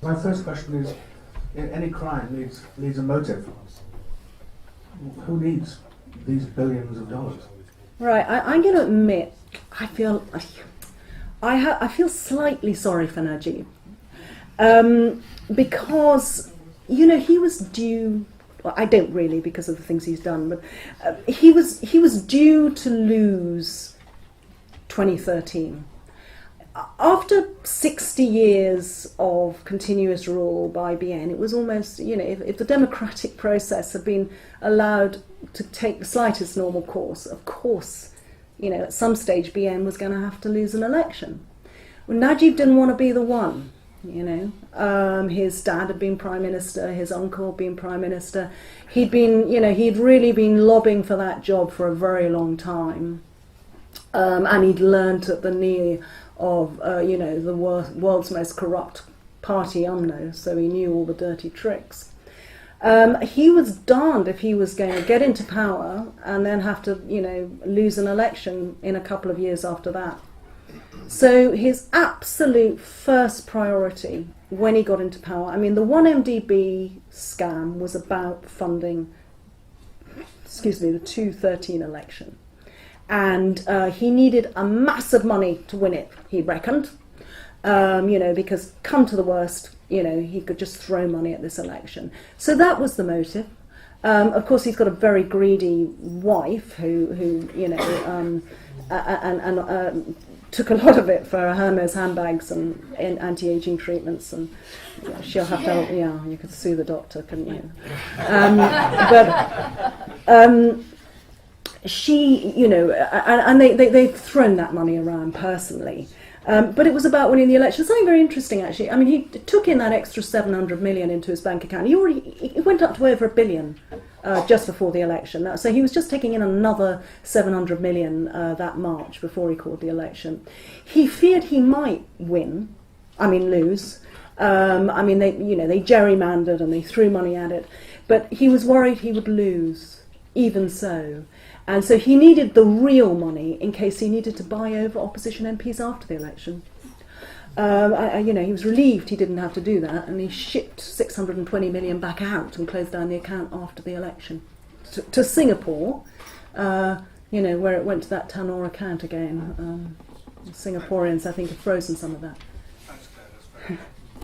My first question is, any crime needs a motive. Who needs these billions of dollars? Right, I'm going to admit, I feel slightly sorry for Najib, because he was due. Well, I don't really, because of the things he's done, but he was due to lose 2013. After 60 years of continuous rule by BN, it was almost, if the democratic process had been allowed to take the slightest normal course, of course, at some stage BN was going to have to lose an election. Well, Najib didn't want to be the one, His dad had been Prime Minister, his uncle had been Prime Minister. He'd really been lobbying for that job for a very long time. And he'd learnt at the knee of, the world's most corrupt party, UMNO, so he knew all the dirty tricks. He was darned if he was going to get into power and then have to, lose an election in a couple of years after that. So his absolute first priority when he got into power, the 1MDB scam was about funding, the 2013 election. And he needed a massive money to win it, he reckoned, because come to the worst, he could just throw money at this election. So that was the motive. Of course, he's got a very greedy wife who took a lot of it for Hermes handbags and anti-aging treatments, and she'll have to, you could sue the doctor, couldn't you? She, and they've thrown that money around personally. But it was about winning the election. Something very interesting, actually. He took in that extra 700 million into his bank account. He went up to over $1 billion just before the election. So he was just taking in another 700 million that March before he called the election. He feared he might lose. They gerrymandered and they threw money at it. But he was worried he would lose, even so. And so he needed the real money in case he needed to buy over opposition MPs after the election. He was relieved he didn't have to do that, and he shipped 620 million back out and closed down the account after the election to Singapore, where it went to that Tanor account again. Singaporeans, I think, have frozen some of that. Thanks, Claire. That's great.